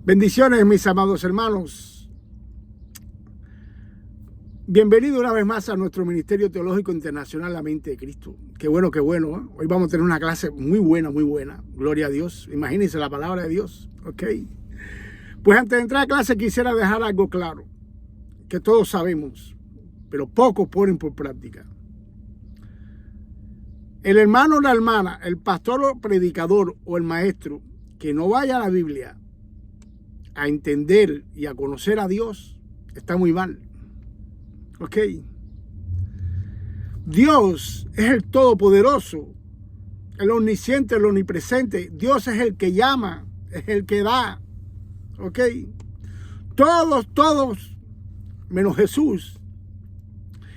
Bendiciones, mis amados hermanos. Bienvenido una vez más a nuestro Ministerio Teológico Internacional, La Mente de Cristo. Qué bueno, qué bueno, ¿eh? Hoy vamos a tener una clase muy buena, muy buena. Gloria a Dios. Imagínense la palabra de Dios. Ok. Pues antes de entrar a clase quisiera dejar algo claro, que todos sabemos, pero pocos ponen por práctica. El hermano o la hermana, el pastor o predicador o el maestro que no vaya a la Biblia a entender y a conocer a Dios, está muy mal. Ok. Dios es el Todopoderoso, el omnisciente, el omnipresente. Dios es el que llama, es el que da. Ok. Todos, menos Jesús,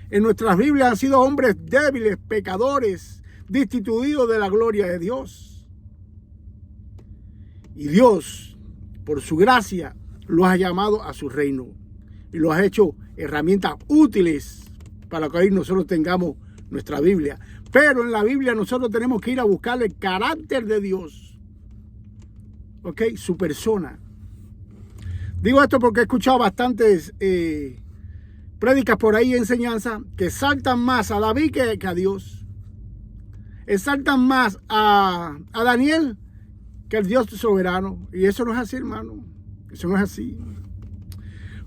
en nuestras Biblias han sido hombres débiles, pecadores, destituidos de la gloria de Dios. Y Dios, por su gracia, los ha llamado a su reino y los ha hecho herramientas útiles para que hoy nosotros tengamos nuestra Biblia. Pero en la Biblia nosotros tenemos que ir a buscar el carácter de Dios, ¿ok? Su persona. Digo esto porque he escuchado bastantes prédicas por ahí, enseñanzas, que exaltan más a David que a Dios. Exaltan más a Daniel que el Dios soberano. Y eso no es así, hermano. Eso no es así.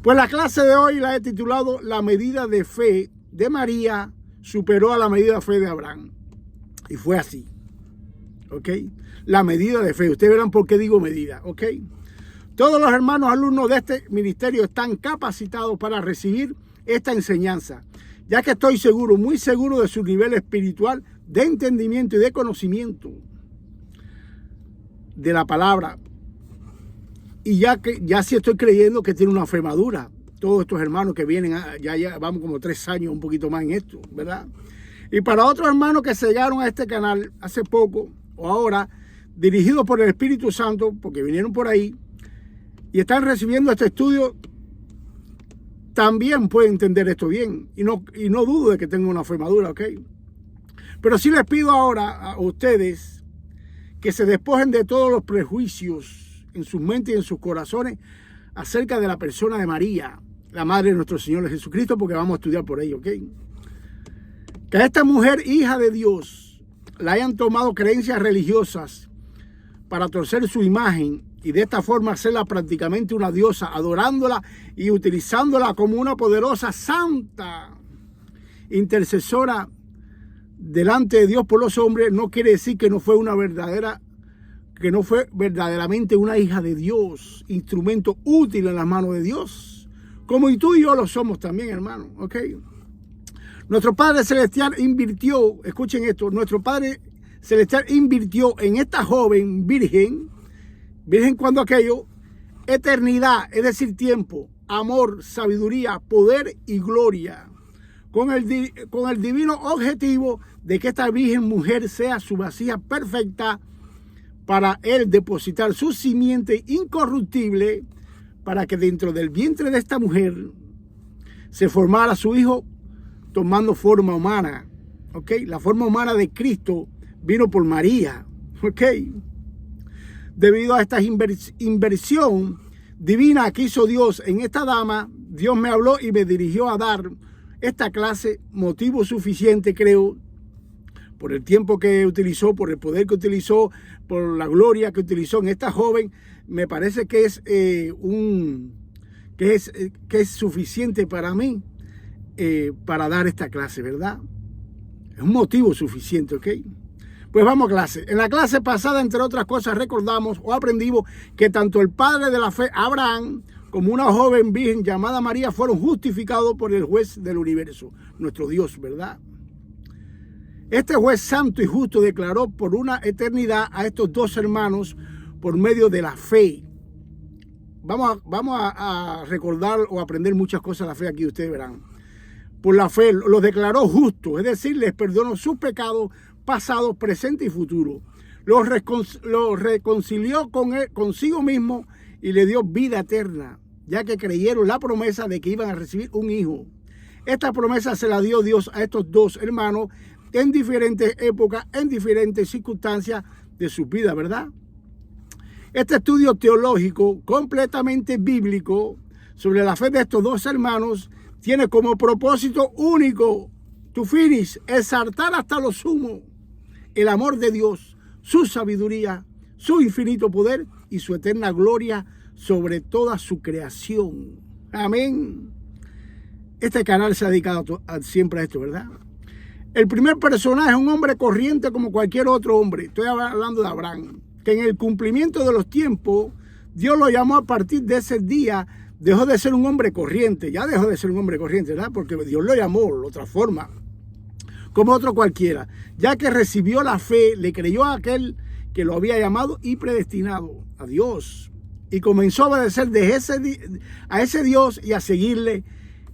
Pues la clase de hoy la he titulado La medida de fe de María superó a la medida de fe de Abraham. Y fue así. ¿Ok? La medida de fe. Ustedes verán por qué digo medida. ¿Ok? Todos los hermanos alumnos de este ministerio están capacitados para recibir esta enseñanza, ya que estoy seguro, muy seguro de su nivel espiritual, de entendimiento y de conocimiento de la palabra. Y ya sí estoy creyendo que tiene una fe madura. Todos estos hermanos que vienen, ya vamos como 3 años, un poquito más en esto, ¿verdad? Y para otros hermanos que se llegaron a este canal hace poco o ahora, dirigidos por el Espíritu Santo, porque vinieron por ahí y están recibiendo este estudio, también pueden entender esto bien. Y no dudo de que tengan una fe madura, ¿ok? Pero sí les pido ahora a ustedes que se despojen de todos los prejuicios en sus mentes y en sus corazones acerca de la persona de María, la madre de nuestro Señor Jesucristo, porque vamos a estudiar por ello, ¿ok? Que a esta mujer, hija de Dios, la hayan tomado creencias religiosas para torcer su imagen y de esta forma hacerla prácticamente una diosa, adorándola y utilizándola como una poderosa santa intercesora delante de Dios por los hombres, no quiere decir que no fue verdaderamente una hija de Dios, instrumento útil en las manos de Dios, como y tú y yo lo somos también, hermano, ¿ok? Nuestro Padre Celestial invirtió, escuchen esto, nuestro Padre Celestial invirtió en esta joven virgen cuando aquello, eternidad, es decir, tiempo, amor, sabiduría, poder y gloria, con el divino objetivo de que esta virgen mujer sea su vasija perfecta para él depositar su simiente incorruptible, para que dentro del vientre de esta mujer se formara su hijo tomando forma humana. ¿Ok? La forma humana de Cristo vino por María. ¿Ok? Debido a esta inversión divina que hizo Dios en esta dama, Dios me habló y me dirigió a dar esta clase, motivo suficiente, creo, por el tiempo que utilizó, por el poder que utilizó, por la gloria que utilizó en esta joven. Me parece que es suficiente para mí para dar esta clase, ¿verdad? Es un motivo suficiente, ¿ok? Pues vamos a clase. En la clase pasada, entre otras cosas, recordamos o aprendimos que tanto el padre de la fe, Abraham, como una joven virgen llamada María, fueron justificados por el juez del universo, nuestro Dios, ¿verdad? Este juez santo y justo declaró por una eternidad a estos dos hermanos por medio de la fe. Vamos a recordar o aprender muchas cosas de la fe aquí, ustedes verán. Por la fe los declaró justos, es decir, les perdonó sus pecados pasados, presentes y futuros. Los reconcilió consigo mismo y le dio vida eterna, ya que creyeron la promesa de que iban a recibir un hijo. Esta promesa se la dio Dios a estos dos hermanos en diferentes épocas, en diferentes circunstancias de su vida, ¿verdad? Este estudio teológico completamente bíblico sobre la fe de estos dos hermanos tiene como propósito único, to finish, exaltar hasta lo sumo el amor de Dios, su sabiduría, su infinito poder y su eterna gloria sobre toda su creación. Amén. Este canal se ha dedicado siempre a esto, ¿verdad? El primer personaje es un hombre corriente como cualquier otro hombre. Estoy hablando de Abraham, que en el cumplimiento de los tiempos, Dios lo llamó a partir de ese día. Dejó de ser un hombre corriente, ya dejó de ser un hombre corriente, ¿verdad? Porque Dios lo llamó, lo transforma, como otro cualquiera. Ya que recibió la fe, le creyó a aquel que lo había llamado y predestinado, a Dios. Y comenzó a obedecer a ese Dios y a seguirle.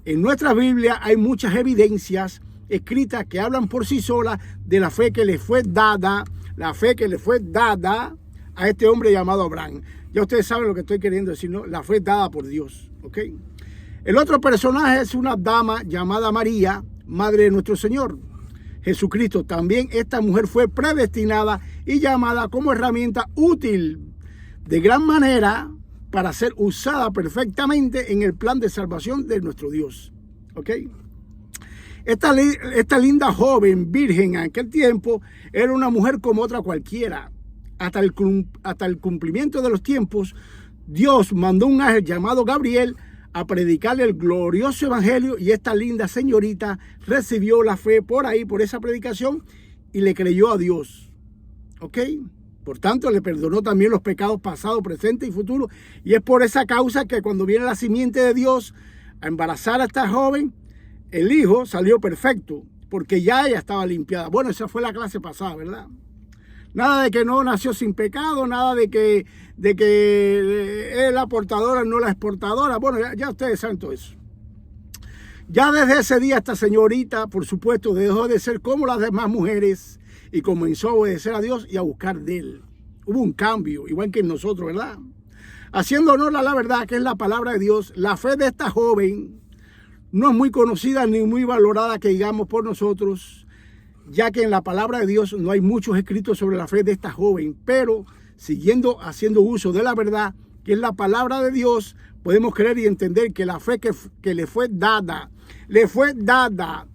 En nuestra Biblia hay muchas evidencias escritas que hablan por sí solas de la fe que le fue dada, a este hombre llamado Abraham. Ya ustedes saben lo que estoy queriendo decir, ¿no? La fe dada por Dios, ¿ok? El otro personaje es una dama llamada María, madre de nuestro Señor Jesucristo. También esta mujer fue predestinada y llamada como herramienta útil de gran manera para ser usada perfectamente en el plan de salvación de nuestro Dios, ¿ok? Esta linda joven virgen en aquel tiempo era una mujer como otra cualquiera. Hasta el cumplimiento de los tiempos, Dios mandó un ángel llamado Gabriel a predicarle el glorioso evangelio y esta linda señorita recibió la fe por esa predicación y le creyó a Dios. ¿Ok? Por tanto, le perdonó también los pecados pasados, presentes y futuros. Y es por esa causa que cuando viene la simiente de Dios a embarazar a esta joven, el hijo salió perfecto, porque ya ella estaba limpiada. Bueno, esa fue la clase pasada, ¿verdad? Nada de que no nació sin pecado, nada de que es la portadora, no la exportadora. Bueno, ya ustedes saben todo eso. Ya desde ese día esta señorita, por supuesto, dejó de ser como las demás mujeres y comenzó a obedecer a Dios y a buscar de Él. Hubo un cambio, igual que en nosotros, ¿verdad? Haciendo honor a la verdad, que es la palabra de Dios, la fe de esta joven no es muy conocida ni muy valorada, que digamos, por nosotros, ya que en la palabra de Dios no hay muchos escritos sobre la fe de esta joven, pero haciendo uso de la verdad, que es la palabra de Dios, podemos creer y entender que la fe que le fue dada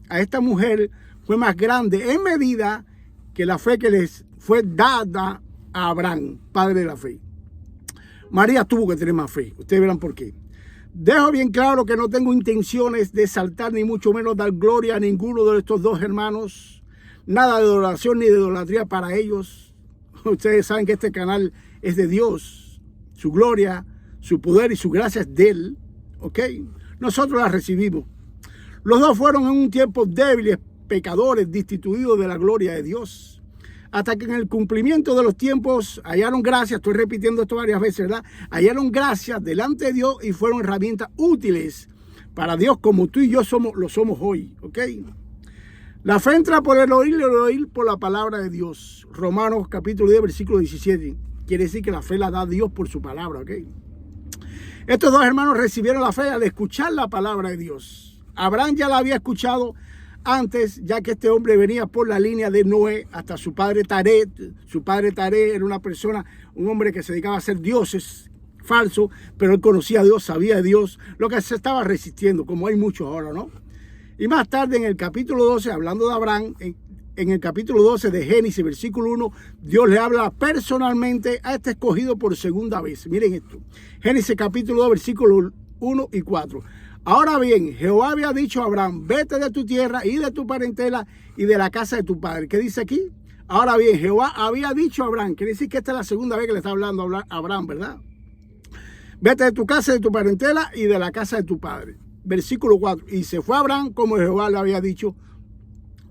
a esta mujer fue más grande en medida que la fe que les fue dada a Abraham, padre de la fe. María tuvo que tener más fe. Ustedes verán por qué. Dejo bien claro que no tengo intenciones de exaltar ni mucho menos dar gloria a ninguno de estos dos hermanos. Nada de adoración ni de idolatría para ellos. Ustedes saben que este canal es de Dios. Su gloria, su poder y su gracia es de Él. ¿Ok? Nosotros la recibimos. Los dos fueron en un tiempo débiles, pecadores, destituidos de la gloria de Dios. Hasta que en el cumplimiento de los tiempos hallaron gracia, estoy repitiendo esto varias veces, ¿verdad? Hallaron gracia delante de Dios y fueron herramientas útiles para Dios como tú y yo lo somos hoy, ¿ok? La fe entra por el oír por la palabra de Dios. Romanos capítulo 10, versículo 17. Quiere decir que la fe la da Dios por su palabra, ¿ok? Estos dos hermanos recibieron la fe al escuchar la palabra de Dios. Abraham ya la había escuchado antes, ya que este hombre venía por la línea de Noé hasta su padre Taré. Su padre Taré era un hombre que se dedicaba a hacer dioses falsos, pero él conocía a Dios, sabía de Dios, lo que se estaba resistiendo, como hay muchos ahora, ¿no? Y más tarde en el capítulo 12, hablando de Abraham, en el capítulo 12 de Génesis, versículo 1, Dios le habla personalmente a este escogido por segunda vez. Miren esto, Génesis capítulo 2, versículos 1 y 4. Ahora bien, Jehová había dicho a Abraham, vete de tu tierra y de tu parentela y de la casa de tu padre. ¿Qué dice aquí? Ahora bien, Jehová había dicho a Abraham, quiere decir que esta es la segunda vez que le está hablando a Abraham, ¿verdad? Vete de tu casa, de tu parentela y de la casa de tu padre. Versículo 4. Y se fue Abraham como Jehová le había dicho,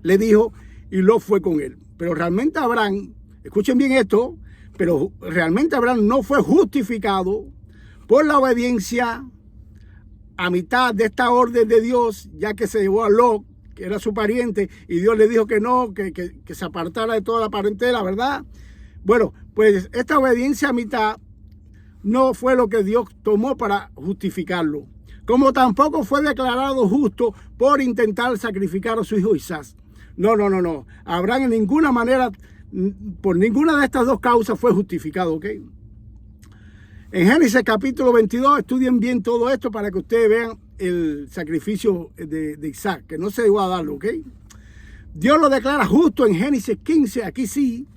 le dijo, y Lot fue con él. Pero realmente Abraham, escuchen bien esto, pero realmente Abraham no fue justificado por la obediencia a mitad de esta orden de Dios, ya que se llevó a Lot, que era su pariente, y Dios le dijo que no, que se apartara de toda la parentela, ¿verdad? Bueno, pues esta obediencia a mitad no fue lo que Dios tomó para justificarlo, como tampoco fue declarado justo por intentar sacrificar a su hijo Isaac. No. Abraham en ninguna manera, por ninguna de estas dos causas fue justificado, ¿ok? En Génesis capítulo 22, estudien bien todo esto para que ustedes vean el sacrificio de Isaac, que no se llegó a darlo, ¿ok? Dios lo declara justo en Génesis 15, aquí sí,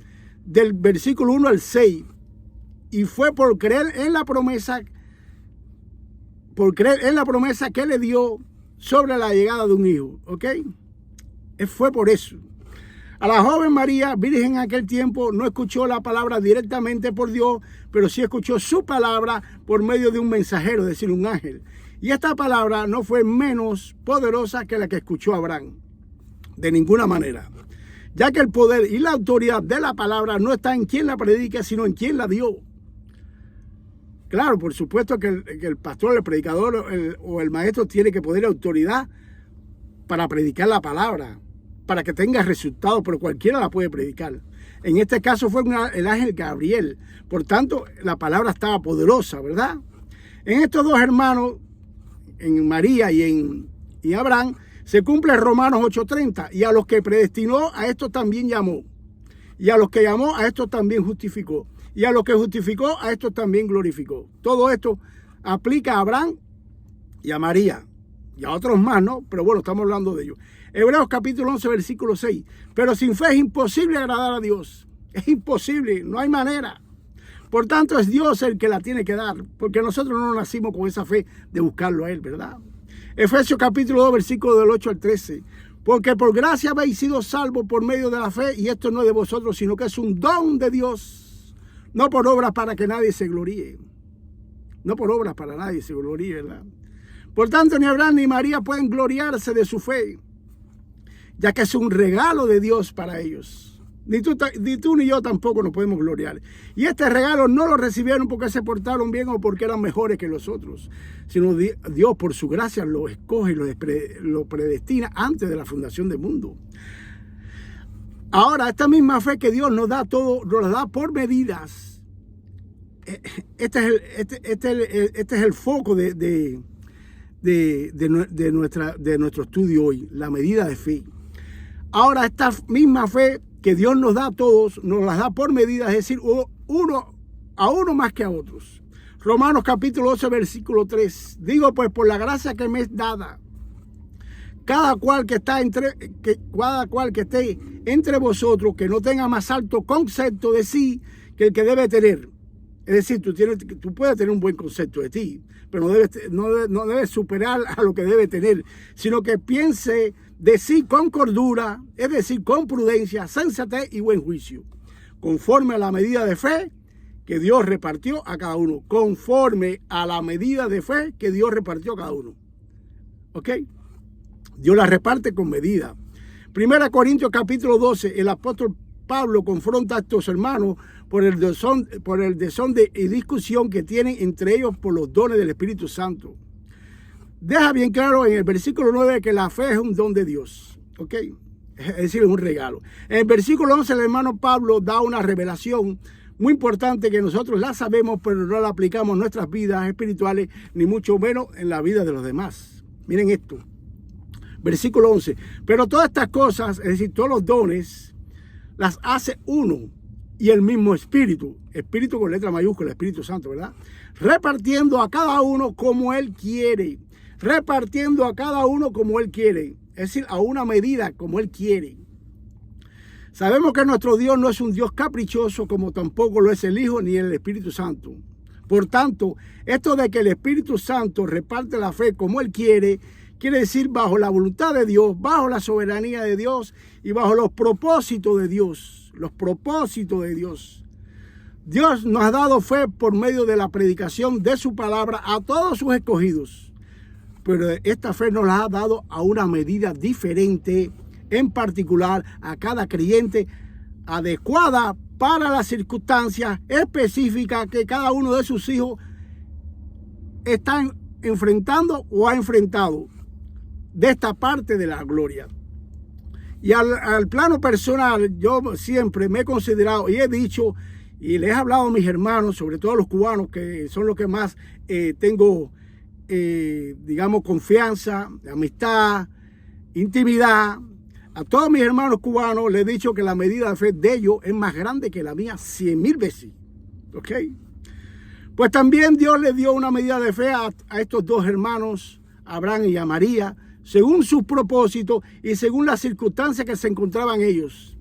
del versículo 1 al 6. Y fue por creer en la promesa que le dio sobre la llegada de un hijo, ¿ok? Fue por eso. A la joven María, virgen en aquel tiempo, no escuchó la palabra directamente por Dios, pero sí escuchó su palabra por medio de un mensajero, es decir, un ángel. Y esta palabra no fue menos poderosa que la que escuchó Abraham, de ninguna manera, ya que el poder y la autoridad de la palabra no está en quien la predica, sino en quien la dio. Claro, por supuesto que el pastor, el predicador o el maestro tiene que poner autoridad para predicar la palabra, para que tenga resultados, pero cualquiera la puede predicar. En este caso fue el ángel Gabriel. Por tanto, la palabra estaba poderosa, ¿verdad? En estos dos hermanos, en María y en Abraham, se cumple Romanos 8:30. Y a los que predestinó, a estos también llamó. Y a los que llamó, a estos también justificó. Y a los que justificó, a estos también glorificó. Todo esto aplica a Abraham y a María. Y a otros más, ¿no? Pero bueno, estamos hablando de ellos. Hebreos capítulo 11, versículo 6. Pero sin fe es imposible agradar a Dios. Es imposible, no hay manera. Por tanto, es Dios el que la tiene que dar. Porque nosotros no nacimos con esa fe de buscarlo a Él, ¿verdad? Efesios capítulo 2, versículo del 8 al 13. Porque por gracia habéis sido salvos por medio de la fe. Y esto no es de vosotros, sino que es un don de Dios. No por obras para que nadie se gloríe. No por obras para nadie se gloríe, ¿verdad? Por tanto, ni Abraham ni María pueden gloriarse de su fe, ya que es un regalo de Dios para ellos. Ni tú ni yo tampoco nos podemos gloriar. Y este regalo no lo recibieron porque se portaron bien o porque eran mejores que los otros, sino Dios por su gracia lo escoge y lo predestina antes de la fundación del mundo. Ahora, esta misma fe que Dios nos da todo, nos la da por medidas. Este es el foco de nuestro estudio hoy, la medida de fe. Ahora, esta misma fe que Dios nos da a todos, nos la da por medidas, es decir, a uno más que a otros. Romanos capítulo 12, versículo 3. Digo pues, por la gracia que me es dada, cada cual que esté entre vosotros, que no tenga más alto concepto de sí que el que debe tener. Es decir, tú puedes tener un buen concepto de ti, pero no debes superar a lo que debe tener, sino que piense de sí con cordura, es decir, con prudencia, sensatez y buen juicio, conforme a la medida de fe que Dios repartió a cada uno. Conforme a la medida de fe que Dios repartió a cada uno. ¿Ok? Dios la reparte con medida. 1 Corintios capítulo 12, el apóstol Pablo confronta a estos hermanos por el desorden y discusión que tienen entre ellos por los dones del Espíritu Santo. Deja bien claro en el versículo 9 que la fe es un don de Dios, ¿ok? Es decir, es un regalo. En el versículo 11 el hermano Pablo da una revelación muy importante que nosotros la sabemos, pero no la aplicamos en nuestras vidas espirituales, ni mucho menos en la vida de los demás. Miren esto. Versículo 11. Pero todas estas cosas, es decir, todos los dones, las hace uno y el mismo Espíritu. Espíritu con letra mayúscula, Espíritu Santo, ¿verdad? Repartiendo a cada uno como Él quiere. Repartiendo a cada uno como Él quiere. Es decir, a una medida como Él quiere. Sabemos que nuestro Dios no es un Dios caprichoso, como tampoco lo es el Hijo ni el Espíritu Santo. Por tanto, esto de que el Espíritu Santo reparte la fe como Él quiere decir bajo la voluntad de Dios, bajo la soberanía de Dios y bajo los propósitos de Dios. Los propósitos de Dios. Dios nos ha dado fe por medio de la predicación de su palabra a todos sus escogidos. Pero esta fe nos la ha dado a una medida diferente, en particular a cada creyente, adecuada para las circunstancias específicas que cada uno de sus hijos están enfrentando o ha enfrentado de esta parte de la gloria. Y al plano personal, yo siempre me he considerado y he dicho y les he hablado a mis hermanos, sobre todo a los cubanos, que son los que más tengo, digamos, confianza, amistad, intimidad. A todos mis hermanos cubanos les he dicho que la medida de fe de ellos es más grande que la mía 100,000 veces. ¿Ok? Pues también Dios le dio una medida de fe a estos dos hermanos, a Abraham y a María, según sus propósitos y según las circunstancias que se encontraban ellos.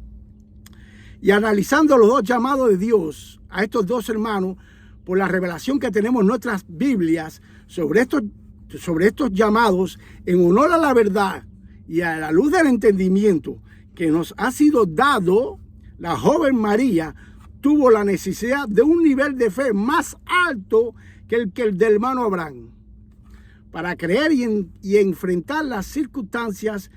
Y analizando los dos llamados de Dios a estos dos hermanos, por la revelación que tenemos en nuestras Biblias sobre estos llamados, en honor a la verdad y a la luz del entendimiento que nos ha sido dado, la joven María tuvo la necesidad de un nivel de fe más alto que el del hermano Abraham, para creer y enfrentar las circunstancias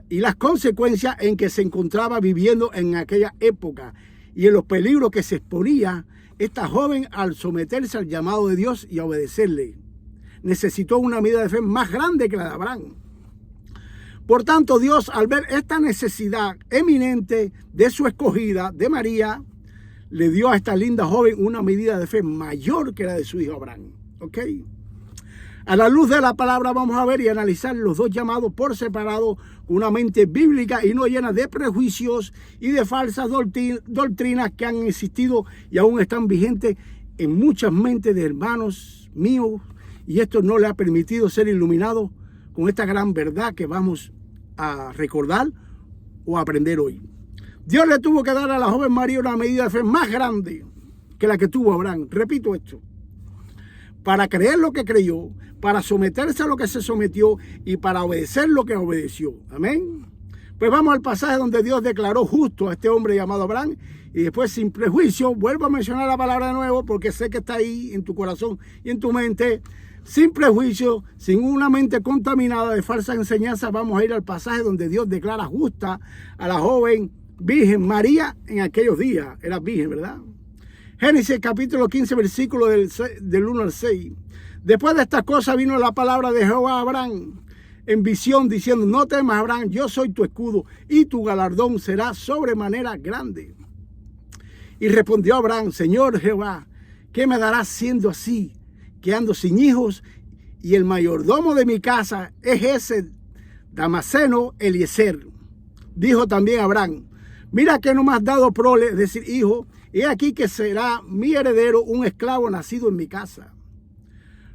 y las consecuencias en que se encontraba viviendo en aquella época y en los peligros que se exponía esta joven al someterse al llamado de Dios y a obedecerle. Necesitó una medida de fe más grande que la de Abraham. Por tanto, Dios, al ver esta necesidad eminente de su escogida, de María, le dio a esta linda joven una medida de fe mayor que la de su hijo Abraham. ¿Ok? A la luz de la palabra vamos a ver y analizar los dos llamados por separado con una mente bíblica y no llena de prejuicios y de falsas doctrinas que han existido y aún están vigentes en muchas mentes de hermanos míos, y esto no le ha permitido ser iluminado con esta gran verdad que vamos a recordar o aprender hoy. Dios le tuvo que dar a la joven María una medida de fe más grande que la que tuvo Abraham. Repito esto. Para creer lo que creyó, para someterse a lo que se sometió y para obedecer lo que obedeció. Amén. Pues vamos al pasaje donde Dios declaró justo a este hombre llamado Abraham, y después sin prejuicio, vuelvo a mencionar la palabra de nuevo porque sé que está ahí en tu corazón y en tu mente. Sin prejuicio, sin una mente contaminada de falsa enseñanza, vamos a ir al pasaje donde Dios declara justa a la joven virgen María en aquellos días. Era virgen, ¿verdad? Génesis capítulo 15, versículo del 1 al 6. Después de estas cosas vino la palabra de Jehová a Abraham en visión, diciendo: no temas, Abraham, yo soy tu escudo, y tu galardón será sobremanera grande. Y respondió Abraham: Señor Jehová, ¿qué me darás siendo así, que ando sin hijos, y el mayordomo de mi casa es ese Damaseno Eliezer? Dijo también Abraham: mira que no me has dado prole, es decir, hijo, y aquí que será mi heredero un esclavo nacido en mi casa.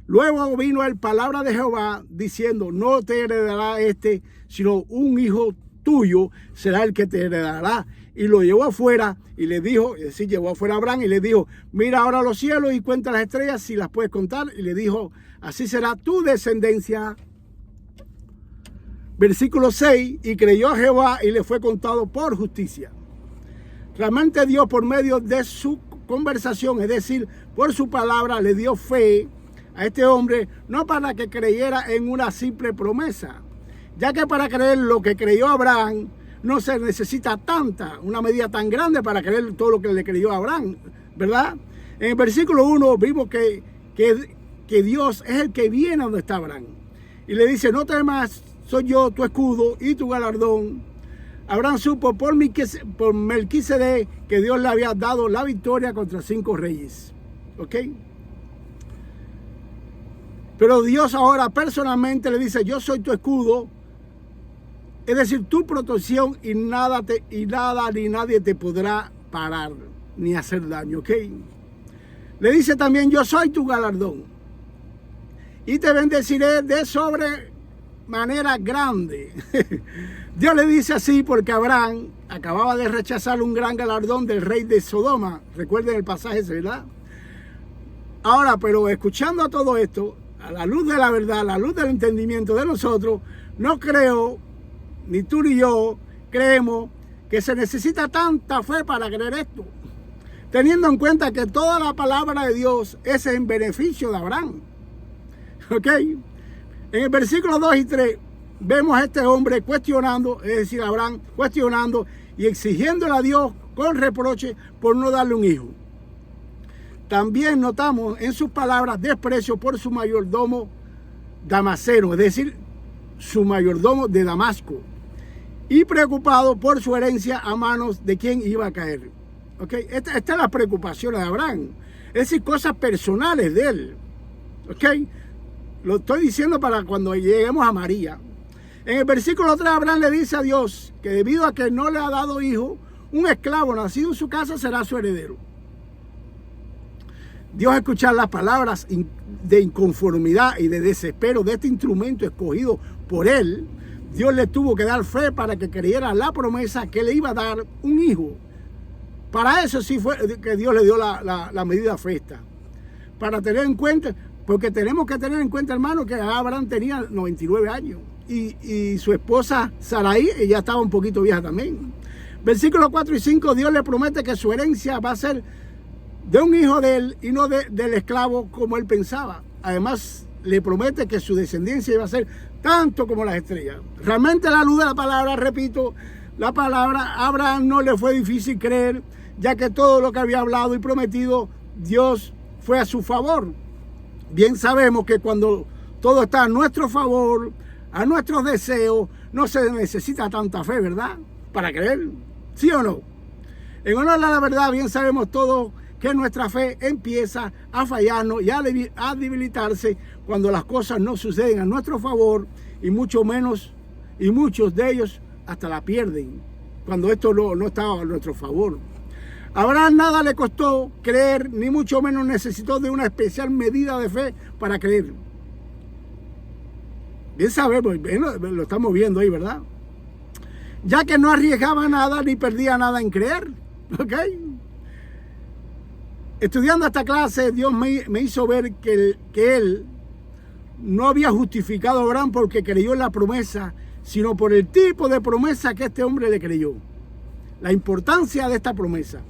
Luego vino el palabra de Jehová diciendo: no te heredará este, sino un hijo tuyo será el que te heredará. Y lo llevó afuera y le dijo, es decir, llevó afuera a Abraham y le dijo: mira ahora los cielos y cuenta las estrellas si las puedes contar. Y le dijo: así será tu descendencia. Versículo 6, y creyó a Jehová y le fue contado por justicia. Realmente Dios, por medio de su conversación, es decir, por su palabra, le dio fe a este hombre, no para que creyera en una simple promesa, ya que para creer lo que creyó Abraham no se necesita una medida tan grande para creer todo lo que le creyó a Abraham, ¿verdad? En el versículo 1 vimos que Dios es el que viene a donde está Abraham y le dice: no temas, soy yo tu escudo y tu galardón. Abraham supo por Melquisedec que Dios le había dado la victoria contra 5 reyes. ¿Ok? Pero Dios ahora personalmente le dice: yo soy tu escudo, es decir, tu protección, y nada ni nadie te podrá parar ni hacer daño. ¿Ok? Le dice también: yo soy tu galardón y te bendeciré de sobremanera grande. Dios le dice así porque Abraham acababa de rechazar un gran galardón del rey de Sodoma. Recuerden el pasaje, ¿verdad? Ahora, pero escuchando a todo esto, a la luz de la verdad, a la luz del entendimiento de nosotros, no creo, ni tú ni yo creemos que se necesita tanta fe para creer esto, teniendo en cuenta que toda la palabra de Dios es en beneficio de Abraham. ¿Ok? En el versículo 2 y 3 vemos a este hombre cuestionando, es decir, Abraham cuestionando y exigiéndole a Dios con reproche por no darle un hijo. También notamos en sus palabras desprecio por su mayordomo Damaseno, es decir, su mayordomo de Damasco, y preocupado por su herencia a manos de quien iba a caer. ¿Okay? Esta es la preocupación de Abraham, es decir, cosas personales de él. ¿Okay? Lo estoy diciendo para cuando lleguemos a María. En el versículo 3, Abraham le dice a Dios que debido a que no le ha dado hijo, un esclavo nacido en su casa será su heredero. Dios escuchar las palabras de inconformidad y de desespero de este instrumento escogido por él, Dios le tuvo que dar fe para que creyera la promesa que le iba a dar un hijo. Para eso sí fue que Dios le dio la medida festa. Para tener en cuenta, porque tenemos que tener en cuenta, hermano, que Abraham tenía 99 años y su esposa Sarai, ella estaba un poquito vieja también. Versículos 4 y 5, Dios le promete que su herencia va a ser de un hijo de él y no del esclavo como él pensaba. Además, le promete que su descendencia iba a ser tanto como las estrellas. Realmente, a la luz de la palabra, repito, la palabra, a Abraham no le fue difícil creer, ya que todo lo que había hablado y prometido, Dios fue a su favor. Bien sabemos que cuando todo está a nuestro favor, a nuestros deseos, no se necesita tanta fe, ¿verdad? Para creer, ¿sí o no? En honor a la verdad, bien sabemos todos que nuestra fe empieza a fallarnos y a debilitarse cuando las cosas no suceden a nuestro favor y mucho menos, y muchos de ellos hasta la pierden cuando esto no estaba a nuestro favor. A Abraham nada le costó creer, ni mucho menos necesitó de una especial medida de fe para creer. Bien sabemos, bien lo estamos viendo ahí, ¿verdad? Ya que no arriesgaba nada ni perdía nada en creer, ¿ok? Estudiando esta clase, Dios me hizo ver que él no había justificado a Abraham porque creyó en la promesa, sino por el tipo de promesa que este hombre le creyó. La importancia de esta promesa.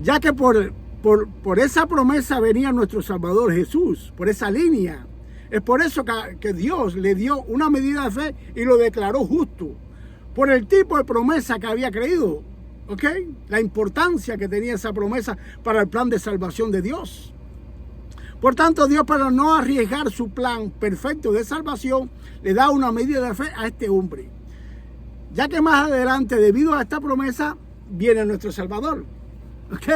Ya que por esa promesa venía nuestro Salvador Jesús, por esa línea. Es por eso que Dios le dio una medida de fe y lo declaró justo. Por el tipo de promesa que había creído. ¿Ok? La importancia que tenía esa promesa para el plan de salvación de Dios. Por tanto, Dios, para no arriesgar su plan perfecto de salvación, le da una medida de fe a este hombre. Ya que más adelante, debido a esta promesa, viene nuestro Salvador. ¿Ok?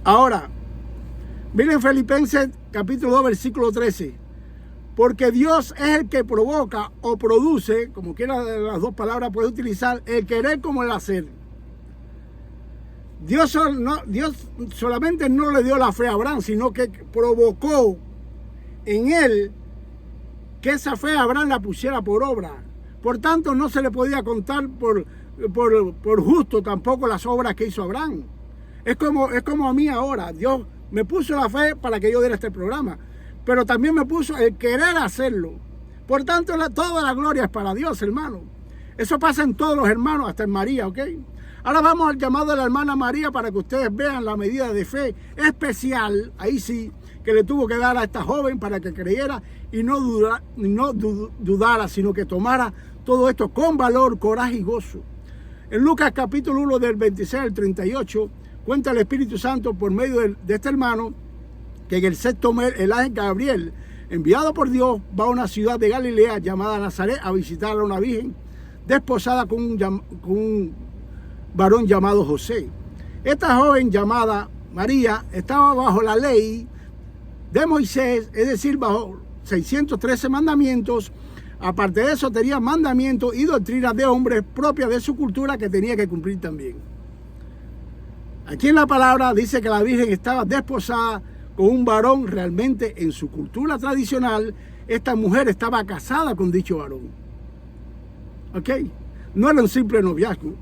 Ahora, miren Filipenses capítulo 2, versículo 13. Porque Dios es el que provoca o produce, como quiera de las dos palabras puede utilizar, el querer como el hacer. Dios solamente no le dio la fe a Abraham, sino que provocó en él que esa fe a Abraham la pusiera por obra. Por tanto, no se le podía contar por justo tampoco las obras que hizo Abraham. Es como a mí ahora. Dios me puso la fe para que yo diera este programa, pero también me puso el querer hacerlo. Por tanto, toda la gloria es para Dios, hermano. Eso pasa en todos los hermanos, hasta en María, ¿ok? Ahora vamos al llamado de la hermana María para que ustedes vean la medida de fe especial, ahí sí, que le tuvo que dar a esta joven para que creyera y no dudara, sino que tomara todo esto con valor, coraje y gozo. En Lucas capítulo 1 del 26 al 38, cuenta el Espíritu Santo por medio de este hermano que en el sexto mes el ángel Gabriel, enviado por Dios, va a una ciudad de Galilea llamada Nazaret a visitar a una virgen desposada con un varón llamado José. Esta joven llamada María estaba bajo la ley de Moisés, es decir, bajo 613 mandamientos. Aparte de eso, tenía mandamientos y doctrinas de hombres propias de su cultura que tenía que cumplir también. Aquí en la palabra dice que la virgen estaba desposada con un varón. Realmente en su cultura tradicional, esta mujer estaba casada con dicho varón. ¿Ok? No era un simple noviazgo.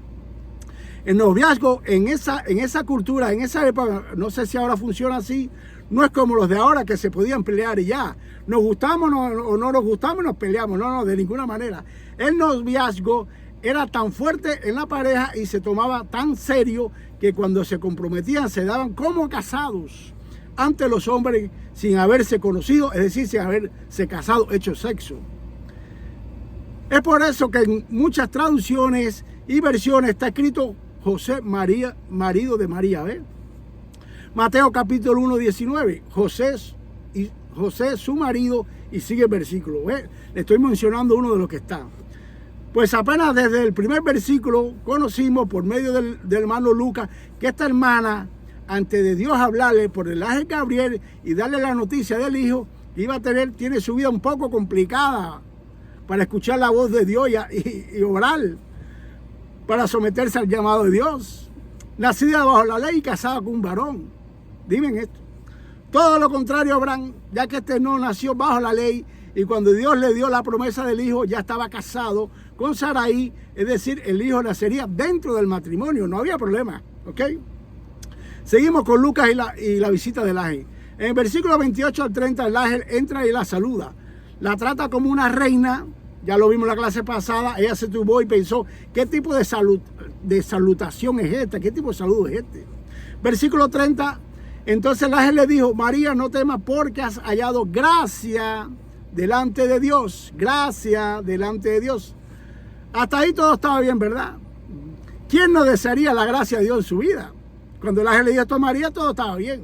El noviazgo en esa cultura, en esa época, no sé si ahora funciona así, no es como los de ahora que se podían pelear y ya. Nos gustamos o no nos gustamos y nos peleamos. No, de ninguna manera. El noviazgo era tan fuerte en la pareja y se tomaba tan serio que cuando se comprometían se daban como casados ante los hombres sin haberse conocido, es decir, sin haberse casado, hecho sexo. Es por eso que en muchas traducciones y versiones está escrito José María, marido de María. ¿Ves? Mateo capítulo 1, 19. José su marido, y sigue el versículo. ¿Ves? Le estoy mencionando uno de los que está. Pues apenas desde el primer versículo conocimos por medio del hermano Lucas que esta hermana, antes de Dios hablarle por el ángel Gabriel y darle la noticia del hijo, tiene su vida un poco complicada para escuchar la voz de Dios y orar, para someterse al llamado de Dios. nacida bajo la ley y casada con un varón. Dime esto. Todo lo contrario a Abraham, ya que este no nació bajo la ley y cuando Dios le dio la promesa del hijo ya estaba casado con Sarai, es decir, el hijo nacería dentro del matrimonio, no había problema, ¿ok? Seguimos con Lucas y la visita del ángel. En el versículo 28 al 30 el ángel entra y la saluda, la trata como una reina, ya lo vimos en la clase pasada, ella se turbó y pensó, ¿qué tipo de salutación es esta? ¿Qué tipo de saludo es este? Versículo 30, entonces el ángel le dijo, María, no temas porque has hallado gracia delante de Dios, gracia delante de Dios. Hasta ahí todo estaba bien, ¿verdad? ¿Quién no desearía la gracia de Dios en su vida? Cuando el ángel le dijo esto a María, todo estaba bien.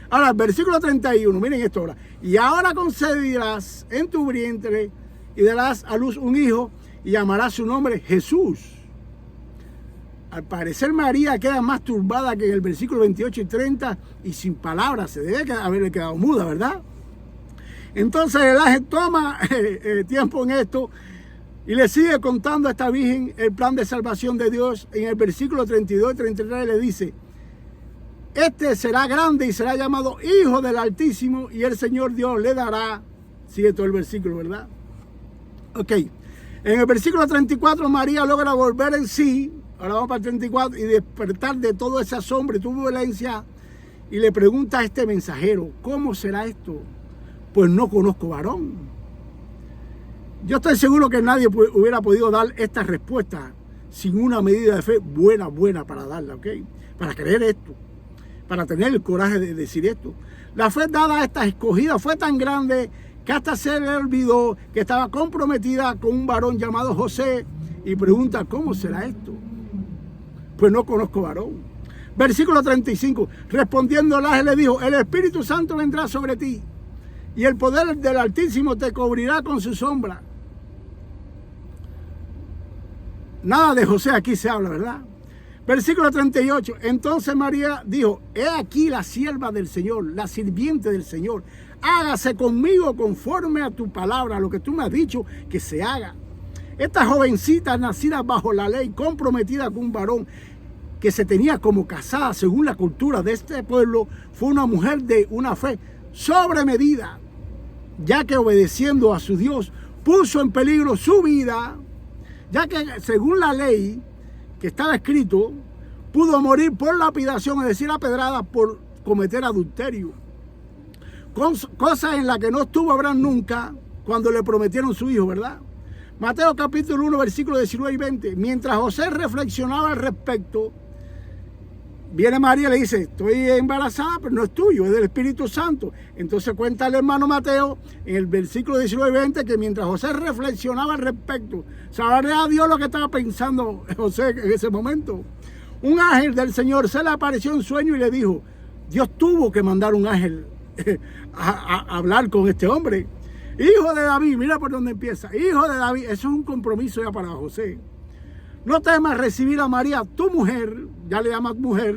Ahora, versículo 31, miren esto ahora. Y ahora concebirás en tu vientre y darás a luz un hijo y llamarás su nombre Jesús. Al parecer María queda más turbada que en el versículo 28 y 30 y sin palabras. Se debe haberle quedado muda, ¿verdad? Entonces el ángel toma tiempo en esto y le sigue contando a esta virgen el plan de salvación de Dios. En el versículo 32 y 33 le dice, este será grande y será llamado Hijo del Altísimo y el Señor Dios le dará, sigue todo el versículo, ¿verdad? Ok, en el versículo 34 María logra volver en sí, ahora vamos para el 34, y despertar de todo ese asombro y turbulencia y le pregunta a este mensajero, ¿cómo será esto? Pues no conozco varón. Yo estoy seguro que nadie hubiera podido dar esta respuesta sin una medida de fe buena para darla, ¿ok? Para creer esto, para tener el coraje de decir esto. La fe dada a esta escogida fue tan grande que hasta se le olvidó que estaba comprometida con un varón llamado José y pregunta, ¿cómo será esto? Pues no conozco varón. Versículo 35, respondiendo el ángel le dijo, el Espíritu Santo vendrá sobre ti y el poder del Altísimo te cubrirá con su sombra. Nada de José aquí se habla, ¿verdad? Versículo 38. Entonces María dijo, he aquí la sierva del Señor, la sirviente del Señor. Hágase conmigo conforme a tu palabra, lo que tú me has dicho que se haga. Esta jovencita nacida bajo la ley, comprometida con un varón que se tenía como casada según la cultura de este pueblo, fue una mujer de una fe sobremedida, ya que obedeciendo a su Dios puso en peligro su vida, ya que según la ley que estaba escrito, pudo morir por lapidación, es decir, apedrada por cometer adulterio. Cosa en la que no estuvo Abraham nunca cuando le prometieron su hijo, ¿verdad? Mateo capítulo 1, versículos 19 y 20. Mientras José reflexionaba al respecto, viene María y le dice, estoy embarazada, pero no es tuyo, es del Espíritu Santo. Entonces cuenta el hermano Mateo en el versículo 19 y 20 que mientras José reflexionaba al respecto, sabrá a Dios lo que estaba pensando José en ese momento. Un ángel del Señor se le apareció en sueño y le dijo, Dios tuvo que mandar un ángel a hablar con este hombre. Hijo de David, mira por dónde empieza. Hijo de David, eso es un compromiso ya para José. No temas recibir a María, tu mujer, ya le llamas mujer,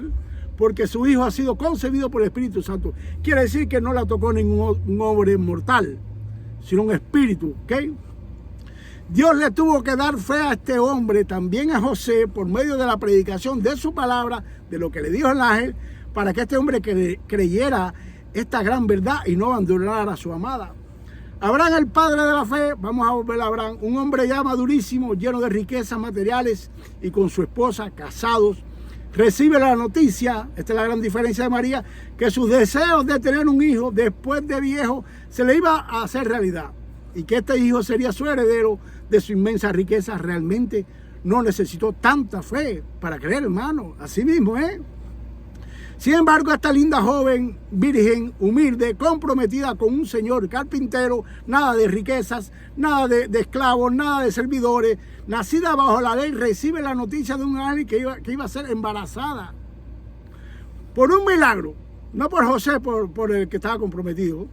porque su hijo ha sido concebido por el Espíritu Santo. Quiere decir que no la tocó ningún hombre mortal, sino un espíritu, ¿ok? Dios le tuvo que dar fe a este hombre, también a José, por medio de la predicación de su palabra, de lo que le dijo el ángel, para que este hombre creyera esta gran verdad y no abandonara a su amada. Abraham, el padre de la fe, vamos a volver a Abraham, un hombre ya madurísimo, lleno de riquezas materiales y con su esposa, casados, recibe la noticia, esta es la gran diferencia de María, que sus deseos de tener un hijo después de viejo se le iba a hacer realidad y que este hijo sería su heredero de su inmensa riqueza. Realmente no necesitó tanta fe para creer, hermano, así mismo, ¿eh? Sin embargo, esta linda joven, virgen, humilde, comprometida con un señor carpintero, nada de riquezas, nada de esclavos, nada de servidores, nacida bajo la ley, recibe la noticia de un ángel que iba a ser embarazada. Por un milagro, no por José, por el que estaba comprometido,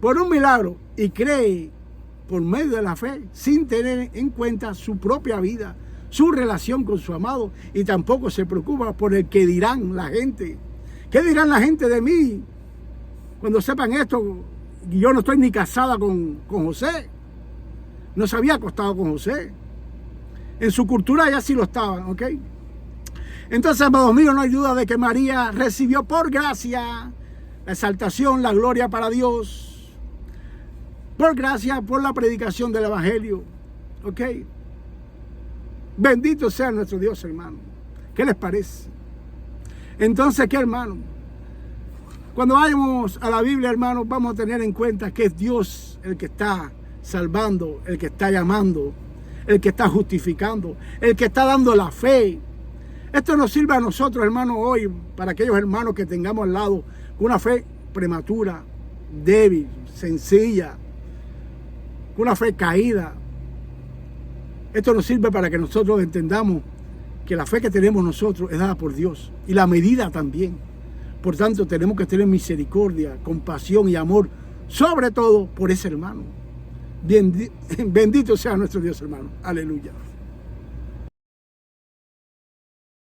por un milagro, y cree por medio de la fe, sin tener en cuenta su propia vida, su relación con su amado, y tampoco se preocupa por el que dirán la gente. ¿Qué dirán la gente de mí cuando sepan esto? Yo no estoy ni casada con José. No se había acostado con José. En su cultura ya sí lo estaban, ¿ok? Entonces, amados míos, no hay duda de que María recibió por gracia la exaltación, la gloria para Dios. Por gracia, por la predicación del Evangelio. ¿Ok? Bendito sea nuestro Dios, hermano. ¿Qué les parece? Entonces, ¿qué, hermano? Cuando vayamos a la Biblia, hermanos, vamos a tener en cuenta que es Dios el que está salvando, el que está llamando, el que está justificando, el que está dando la fe. Esto nos sirve a nosotros, hermanos, hoy, para aquellos hermanos que tengamos al lado una fe prematura, débil, sencilla, una fe caída. Esto nos sirve para que nosotros entendamos que la fe que tenemos nosotros es dada por Dios y la medida también. Por tanto, tenemos que tener misericordia, compasión y amor, sobre todo por ese hermano. Bendito sea nuestro Dios, hermano. Aleluya.